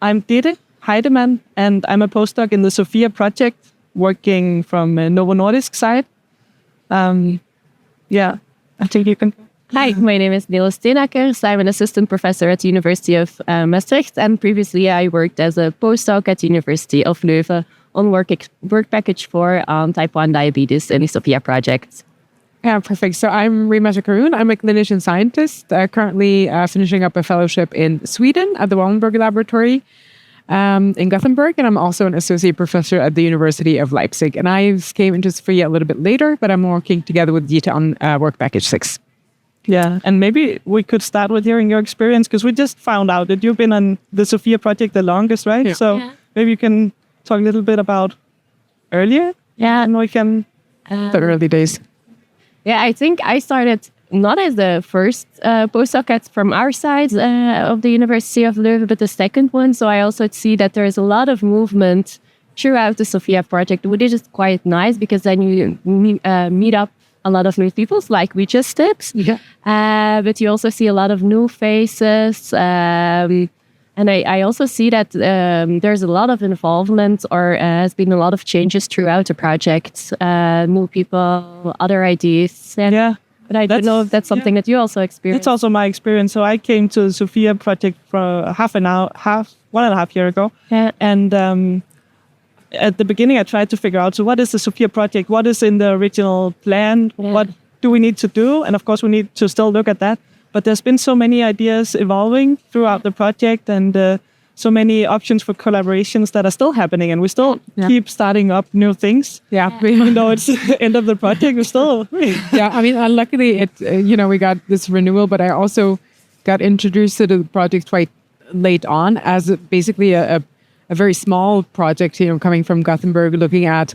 I'm Ditte, Heidemann, and I'm a postdoc in the SOPHIA project, working from Novo Nordisk side. I think you can... Hi, my name is Nele Steenackers. I'm an assistant professor at the University of Maastricht, and previously I worked as a postdoc at the University of Leuven on work package for type 1 diabetes in the SOPHIA project. Yeah, perfect. So I'm Rima Chakaroun. I'm a clinician scientist, currently finishing up a fellowship in Sweden at the Wallenberg Laboratory in Gothenburg, and I'm also an associate professor at the University of Leipzig. And I came into SOPHIA a little bit later, but I'm working together with Ditte on work package 6. Yeah, and maybe we could start with hearing your experience, because we just found out that you've been on the SOPHIA project the longest, right? Yeah. So maybe you can talk a little bit about earlier. Yeah, and we can The early days. Yeah, I think I started not as the first postdoc from our side of the University of Leuven, but the second one. So I also see that there is a lot of movement throughout the SOPHIA project, which is quite nice, because then you meet up a lot of new people, like we just did. Yeah. But you also see a lot of new faces. And I also see that there's a lot of involvement, or has been a lot of changes throughout the project. New people, other ideas. Yeah. But I don't know if that's something that you also experienced. It's also my experience. So I came to the SOPHIA project for 1.5 years ago. Yeah. And at the beginning, I tried to figure out, so what is the SOPHIA project? What is in the original plan? Yeah. What do we need to do? And of course, we need to still look at that. But there's been so many ideas evolving throughout the project, and so many options for collaborations that are still happening. And we still keep starting up new things. Yeah. Even though it's the end of the project, we're still... Yeah, I mean, luckily, we got this renewal, but I also got introduced to the project quite late on as basically a very small project, coming from Gothenburg, looking at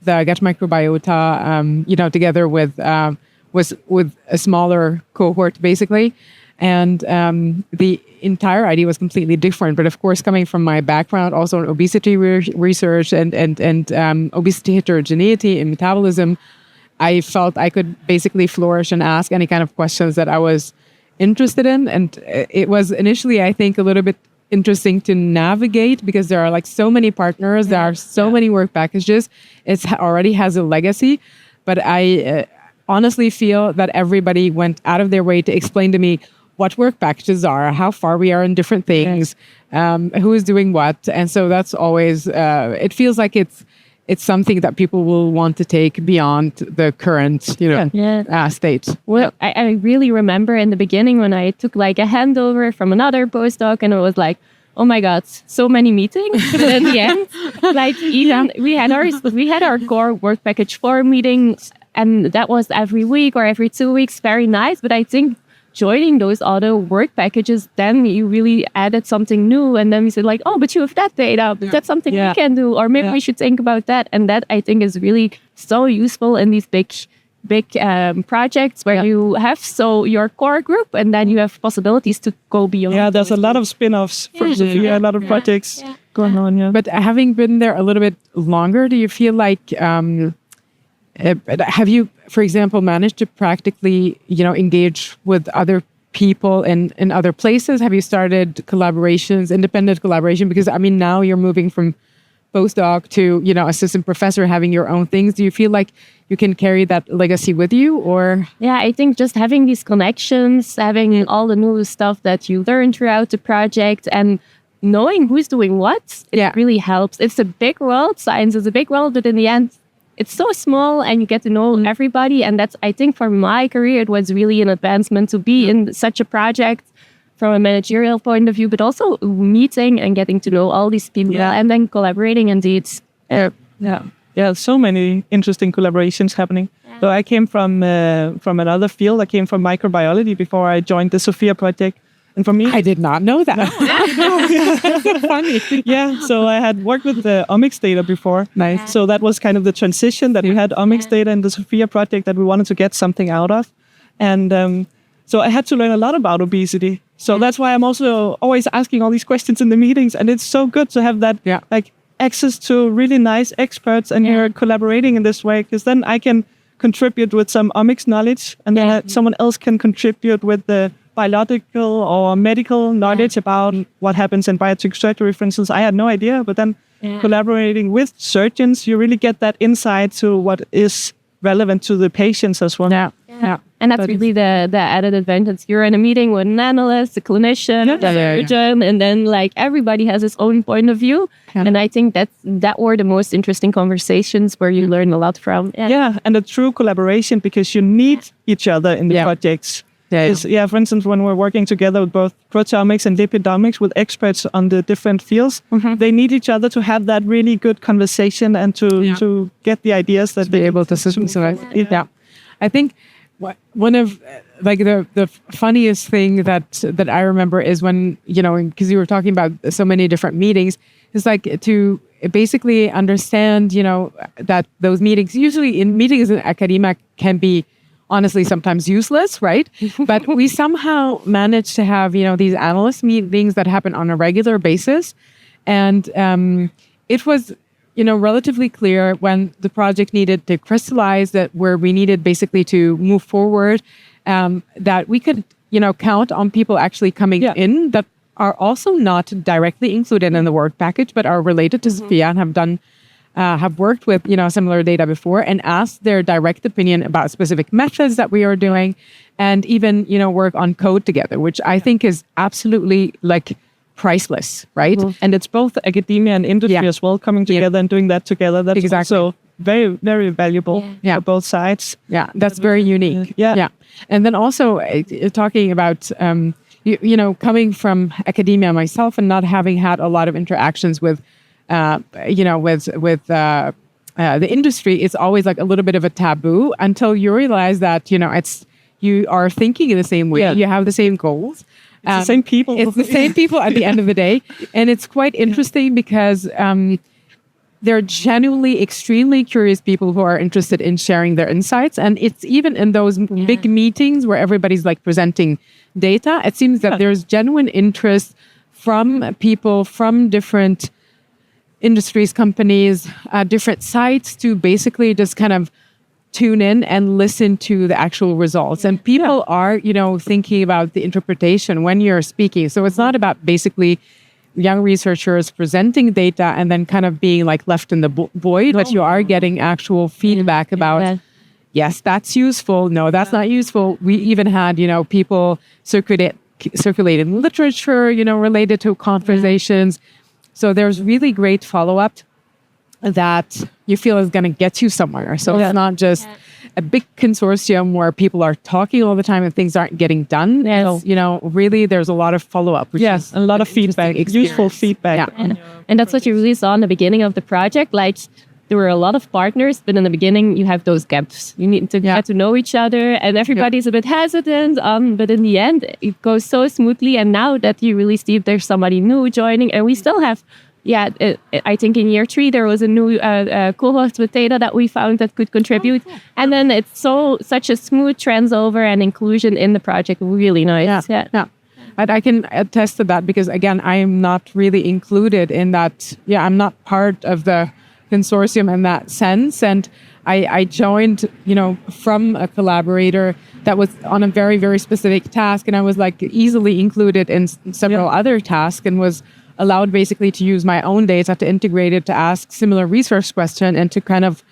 the gut microbiota, together with a smaller cohort, basically. And the entire idea was completely different. But of course, coming from my background also in obesity research and obesity heterogeneity and metabolism, I felt I could basically flourish and ask any kind of questions that I was interested in. And it was initially, I think, a little bit interesting to navigate, because there are like so many partners, there are so many work packages. It already has a legacy. But I honestly feel that everybody went out of their way to explain to me what work packages are, how far we are in different things, who is doing what. And so that's always, it feels like it's something that people will want to take beyond the current, state. Well, I really remember in the beginning when I took like a handover from another postdoc, and it was like, oh my God, so many meetings. But in the end, like even we had our core work package 4 meetings, and that was every week or every 2 weeks, very nice. But I think joining those other work packages, then you really added something new. And then we said like, oh, but you have that data. That's something we can do. Or maybe we should think about that. And that, I think, is really so useful in these big projects where you have your core group, and then you have possibilities to go beyond. Yeah, there's a lot of spin-offs from SOPHIA, a lot of projects going on. Yeah. But having been there a little bit longer, do you feel like... have you, for example, managed to practically, engage with other people in other places? Have you started collaborations, independent collaboration? Because, I mean, now you're moving from postdoc to, assistant professor, having your own things. Do you feel like you can carry that legacy with you, or? Yeah, I think just having these connections, having all the new stuff that you learn throughout the project, and knowing who's doing what, it really helps. It's a big world. Science is a big world, but in the end, it's so small, and you get to know everybody. And that's, I think, for my career, it was really an advancement to be in such a project from a managerial point of view, but also meeting and getting to know all these people and then collaborating indeed. So many interesting collaborations happening. Yeah. So I came from another field. I came from microbiology before I joined the SOPHIA project. And for me, I did not know that. That's so funny. Yeah, so I had worked with the omics data before. Nice. So that was kind of the transition, that we had omics data in the SOPHIA project that we wanted to get something out of. And so I had to learn a lot about obesity. So that's why I'm also always asking all these questions in the meetings. And it's so good to have that access to really nice experts, and you're collaborating in this way, because then I can contribute with some omics knowledge, and then someone else can contribute with the biological or medical knowledge about what happens in bariatric surgery, for instance. I had no idea, but then collaborating with surgeons, you really get that insight to what is relevant to the patients as well. Yeah. And that's really the added advantage. You're in a meeting with an analyst, a clinician, a surgeon, and then like everybody has his own point of view. Yeah. And I think that were the most interesting conversations where you learn a lot from. Yeah, and a true collaboration because you need each other in the projects. For instance, when we're working together with both proteomics and lipidomics with experts on the different fields, they need each other to have that really good conversation and to get the ideas that be able to synthesize. Yeah. I think one of like the funniest thing that I remember is when, because you were talking about so many different meetings, is like to basically understand, that those meetings, usually in meetings in academia can be honestly sometimes useless, right? But we somehow managed to have, these analyst meetings that happen on a regular basis. And it was, relatively clear when the project needed to crystallize that where we needed basically to move forward, that we could, count on people actually coming in that are also not directly included in the work package, but are related to SOPHIA and have worked with, similar data before and asked their direct opinion about specific methods that we are doing and even, work on code together, which I think is absolutely like priceless, right? And it's both academia and industry as well coming together and doing that together. That's also very, very valuable for both sides. Yeah, that's very unique. Yeah. And then also talking about, coming from academia myself and not having had a lot of interactions with, the industry, it's always like a little bit of a taboo until you realize that, you are thinking in the same way. You have the same goals. It's the same people. It's the same people at the end of the day. And it's quite interesting because they're genuinely extremely curious people who are interested in sharing their insights. And it's even in those big meetings where everybody's like presenting data, it seems that there's genuine interest from people from different industries, companies, different sites to basically just kind of tune in and listen to the actual results. And people are, thinking about the interpretation when you're speaking. So it's not about basically young researchers presenting data and then kind of being like left in the void, but you are getting actual feedback about, yes, that's useful. No, that's not useful. We even had, people circulating literature, related to conversations. So there's really great follow-up that you feel is going to get you somewhere. So it's not just a big consortium where people are talking all the time and things aren't getting done. So, really, there's a lot of follow-up. Yes, a lot of feedback, useful feedback. Yeah. And that's what you really saw in the beginning of the project. Like, there were a lot of partners, but in the beginning, you have those gaps. You need to get to know each other, and everybody's a bit hesitant. But in the end, it goes so smoothly. And now that you really see if there's somebody new joining, and we still have... I think in year 3 there was a new cohort with data that we found that could contribute, and then it's such a smooth transfer and inclusion in the project. Really nice. Yeah. And I can attest to that because again, I am not really included in that. Yeah, I'm not part of the consortium in that sense, and I joined, from a collaborator that was on a very, very specific task, and I was like easily included in several other tasks and was allowed basically to use my own data to integrate it, to ask similar research questions and to kind of,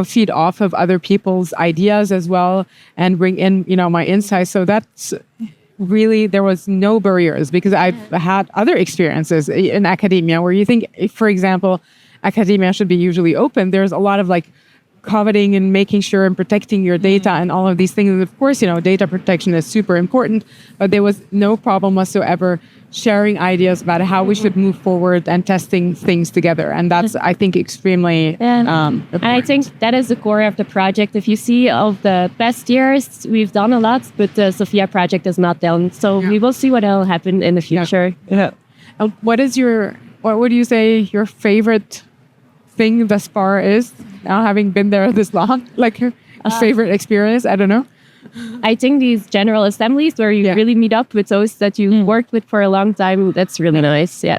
feed off of other people's ideas as well and bring in, my insights. So that's really, there was no barriers because I've had other experiences in academia where you think, for example, academia should be usually open. There's a lot of like coveting and making sure and protecting your data and all of these things. And of course, data protection is super important, but there was no problem whatsoever sharing ideas about how we should move forward and testing things together. And that's, I think, extremely and I think that is the core of the project. If you see of the past years, we've done a lot, but the SOPHIA project is not done. So we will see what will happen in the future. And what would you say your favorite thing thus far is, now having been there this long? Like your favorite experience? I don't know. I think these general assemblies where you really meet up with those that you worked with for a long time, that's really nice. Yeah,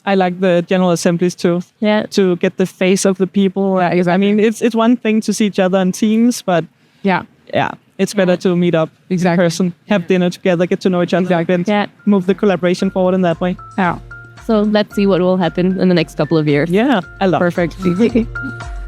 I like the general assemblies too. Yeah, to get the face of the people. I mean, it's one thing to see each other on Teams, but it's better to meet up in Exactly. person, have dinner together, get to know each other, and Yeah. move the collaboration forward in that way. Yeah. So let's see what will happen in the next couple of years. Yeah, I love it. Perfect.